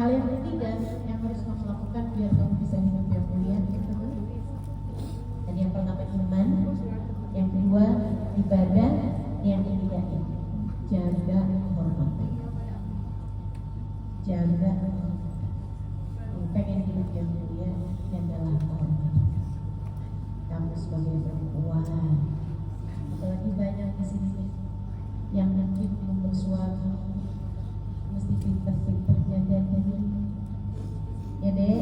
Hal yang ketiga yang harus kamu lakukan biar kamu bisa hidup yang mulia itu tadi yang pertama iman, yang kedua ibadah, yang ketiga jaga kehormatan. Jaga pengen hidup yang mulia adalah kehormatan. Kamu sebagai perempuan, apalagi banyak di sini yang mungkin belum bersuami, mesti pintar-pintar jaga diri. Ya dek,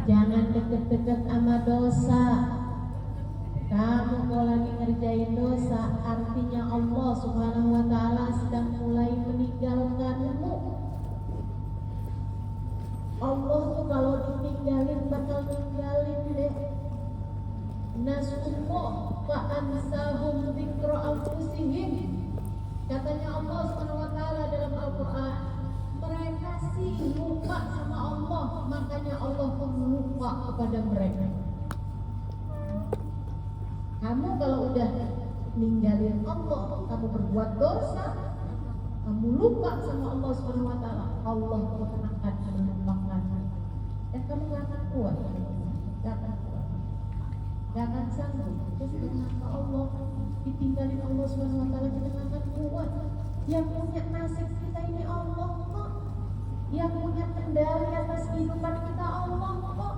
jangan deket-deket sama dosa. Kamu kalau lagi ngerjain dosa, artinya Allah Subhanahu wa Ta'ala sedang mulai meninggalkanmu. Allah tuh kalau ditinggalin bakal ninggalin deh. Nasullah wa ansahum dzikra anfusihim. Katanya Allah Subhanahu wa Ta'ala dalam Al-Qur'an, mereka sih lupa sama Allah, makanya Allah pun lupa kepada mereka. Kamu kalau udah ninggalin Allah, kamu berbuat dosa, kamu lupa sama Allah Subhanahu wa Ta'ala, Allah pun akan melupakan. Dan kamu gak akan kuat, gak akan sanggup. Terus kenapa Allah ditinggalin Allah Subhanahu wa Ta'ala, kita gak akan kuat. Yang punya nasib kita ini Allah kok. Yang punya kendali atas kehidupan kita Allah kok.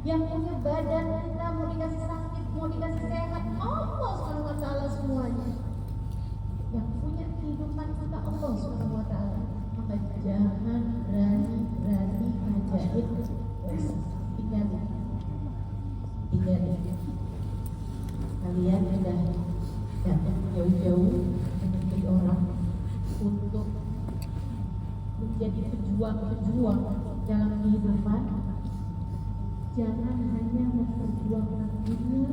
Yang punya badan kita mau dikasih sakit, mau dikasih sehat, Allah Subhanahu wa Ta'ala semuanya. Yang punya kehidupan kita Allah Subhanahu wa Ta'ala. Maka jangan berani ajaib dosa. Tinggalin. Kalian sudah datang jauh-jauh menjadi orang untuk menjadi pejuang-pejuang dalam kehidupan. Jangan hanya memperjuangkan dunia,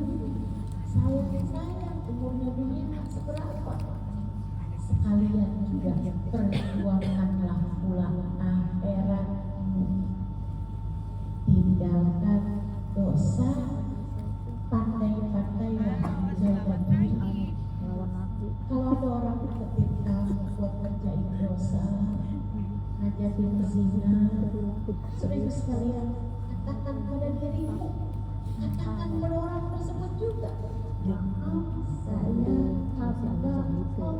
sayang umurnya dunia seberapa. Sekalian juga perjuangkanlah pula akhiratmu. Tinggalkan dosa, pandai-pandailah menjaga diri. Kalau ada orang deketin kamu buat kerjain dosa, ngajakin zina, serius sekalian, katakan pada dirimu, katakan pada orang tersebut juga, maaf saya hamba Allah,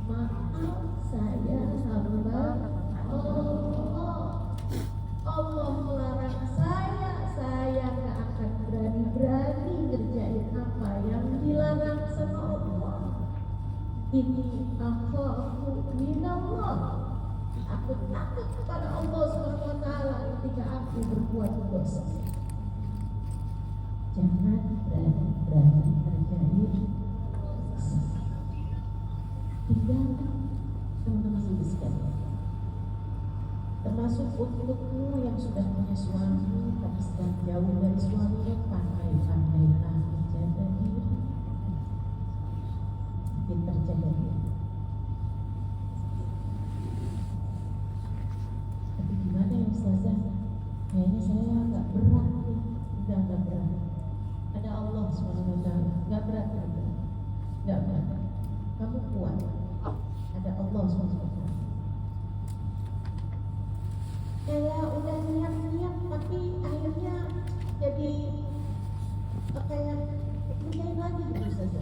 maaf saya hamba Allah. Allah melarang saya gak akan berani-berani ngerjain apa yang dilarang sama Allah. Ini akhafu minallah. Aku takut kepada Allah Subhanahu wa Ta'ala ketika aku berbuat dosa. Jangan berani-berani ngerjain dosa. Tinggalkan teman-teman sekalian. Termasuk untukmu yang sudah punya suami tapi sedang jauh dari suaminya, pandai-pandailah menjaga diri. Pintar jaga diri. Tapi gimana ya Ustazah? Kayaknya saya agak berat nih. Enggak berat. Ada Allah SWT. Enggak berat. Kamu kuat. Ada Allah SWT. Kayak udah niat-niat tapi akhirnya jadi kayak ngerjain lagi gitu saja.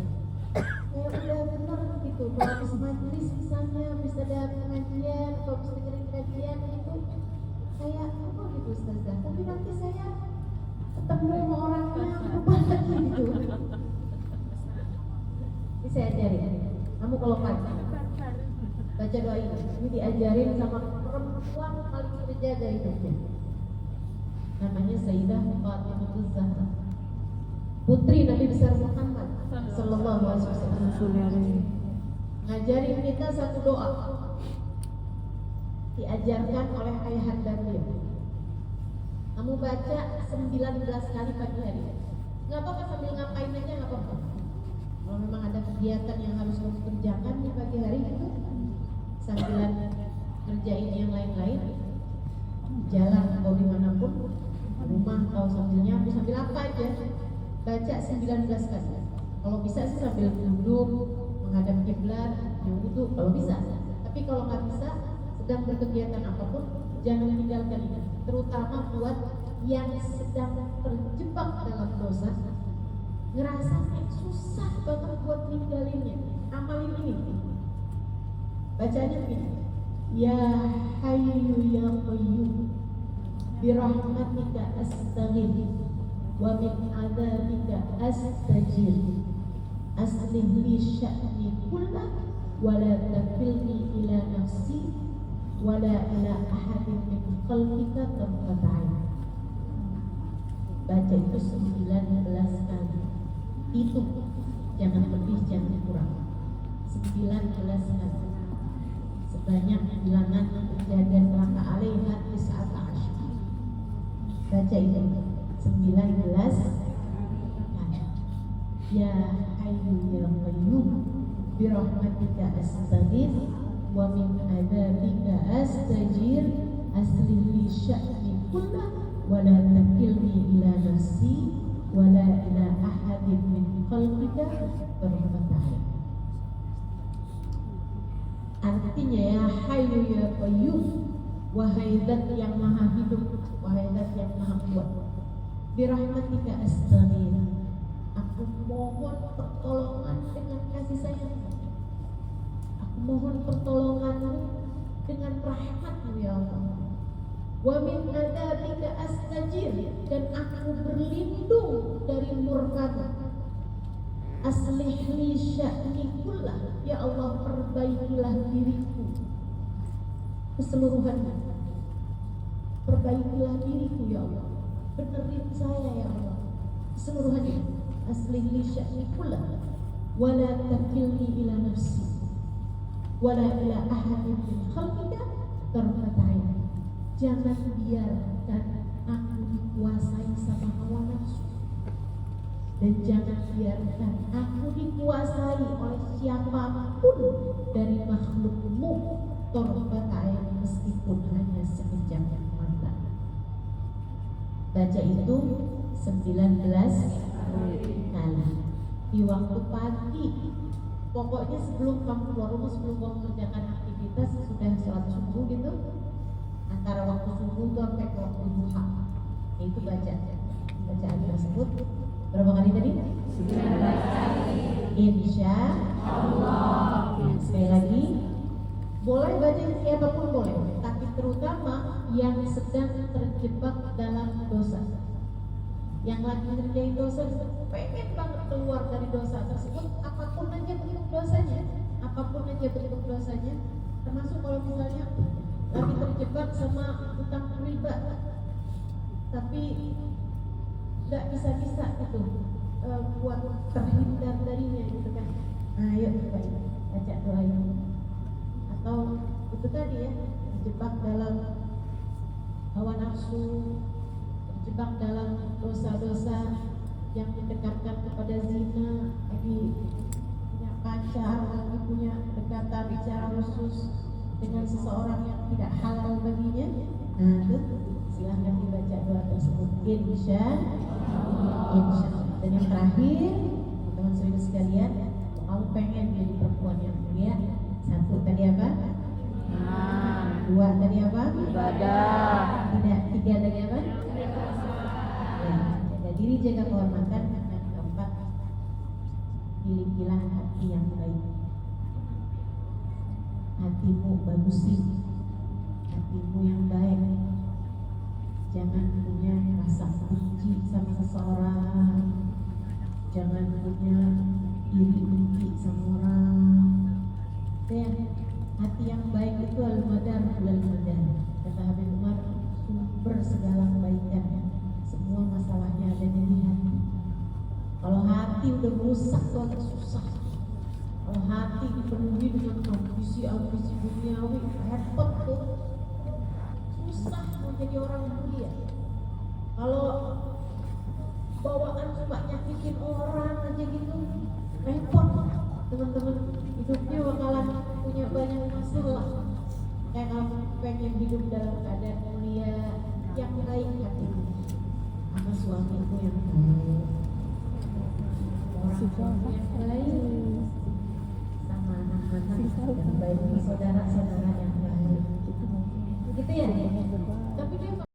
Kayak udah bener gitu, kalau habis majelis misalnya, habis ada pengajian atau habis dengerin kajian gitu, kayak apa gitu Ustazah, tapi nanti saya ketemu sama orangnya lupa lagi gitu. Ini saya ajarin, kamu kalau pagi baca doa ini diajarin sama perempuan paling terjaga hidupnya. Namanya Sayyidah Fatimah Zahra, putri Nabi besar Muhammad sallallahu alaihi wasallam. Ngajarin kita satu doa diajarkan oleh ayahanda beliau. Kamu baca 19 kali pagi hari. Enggak apa-apa, sambil ngapain aja enggak apa-apa. Kalau memang ada kegiatan yang harus kamu kerjakan di pagi hari itu, sambilan kerjain yang lain-lain, jalan atau dimanapun, rumah atau sambil nyapu, sambil apa aja, baca 19 kali. Kalau bisa sih sambil duduk menghadap kiblat, wudu itu kalau bisa. Tapi kalau nggak bisa, sedang berkegiatan apapun, jangan tinggalkan ini. Terutama buat yang sedang terjebak dalam dosa, ngerasanya susah banget buat ninggalinnya. Amalin ini. Bacanya begini. Ya Hayyu ya Qayyum birahmatika astaghith wa min adzabika astajir aslih li sya'ni kullah wa la takilni ila nafsi wa la ila ahadin min khalqika tarfata ain. Baca itu 19 kali. Itu jangan lebih, jangan kurang. 19 kali. Sebanyak bilangan kejadian neraka alaiha tis'ata asyar. Baca itu 19 kali. Ya Hayyu ya Qayyum birahmatika astaghith wa min adzabika astajir aslih li sya'ni kullah wa la takilni ila nafsi wa la ila ahadin min khalqika tarfata ain. Artinya ya Hayyu ya Qayyum, wahai Zat yang maha hidup, wahai Zat yang maha kuat, birahmatika astaghith, aku mohon pertolongan dengan kasih sayang. Aku mohon pertolonganmu dengan rahmatmu ya Allah. Wa min adzabika astajir, dan aku berlindung dari murkamu. Aslih li sya'ni kullah, ya Allah perbaikilah diriku keseluruhannya. Perbaikilah diriku ya Allah, benerin saya ya Allah keseluruhannya. Aslih li sya'ni kullah wa la takilni ila nafsi wa la ila ahadin min khalqika tarfata ain. Jangan biarkan aku dikuasai sama hawa nafsu, dan jangan biarkan aku dikuasai oleh siapapun dari makhlukmu tarfata ain, meskipun hanya sekejap mata. Baca itu 19 kali di waktu pagi. Pokoknya sebelum kamu keluar rumah, sebelum kamu mengerjakan aktivitas, sudah sholat subuh gitu, antara waktu subuh sampai ke waktu duha, itu baca bacaan tersebut berapa kali tadi? 19 kali. Insya Allah. Sekali lagi, boleh baca siapapun boleh, tapi terutama yang sedang terjebak dalam dosa, yang lagi ngerjain dosa, pengen banget keluar dari dosa tersebut, apapun aja bentuk dosanya, apapun aja bentuk dosanya, termasuk kalau misalnya lagi terjebak sama utang riba, tapi nggak bisa gitu buat terhindar darinya gitu kan. Nah, ayo coba baca doa ini. Atau itu tadi ya, terjebak dalam hawa nafsu, terjebak dalam dosa-dosa yang mendekatkan kepada zina, lagi punya pacar, lagi punya dekatan secara khusus dengan seseorang yang tidak halal baginya. Nah, itu silahkan dibaca doa tersebut. Insya Allah. Dan yang terakhir, teman-teman saudara sekalian, kamu pengen jadi perempuan yang mulia, satu tadi apa? Dua tadi apa? Ibadah. Tidak, tiga tadi apa? Ya, jaga diri, jaga kehormatan. Dan keempat, milikilah hati yang baik. Hatimu bagusin, hatimu yang baik. Jangan punya rasa benci sama seseorang, jangan punya iri benci sama orang. Ya, hati yang baik itu al-madar al-madar. Kata Habib Umar, sumber segala kebaikan, semua masalahnya ada di hati. Kalau hati udah rusak tuh agak susah. Kalau hati dipenuhi dengan ambisi-ambisi duniawi, repot tuh, susah mau jadi orang mulia. Kalau bawaan cuma nyakitin orang aja gitu, repot teman-teman. Hidupnya bakalan punya banyak masalah. Kayak kamu pengen hidup dalam keadaan mulia, yang baik hatimu, sama suamimu yang baik, orang yang baik, sama anak anak yang baik, saudara-saudara yang baik. Gitu ya. Tapi dia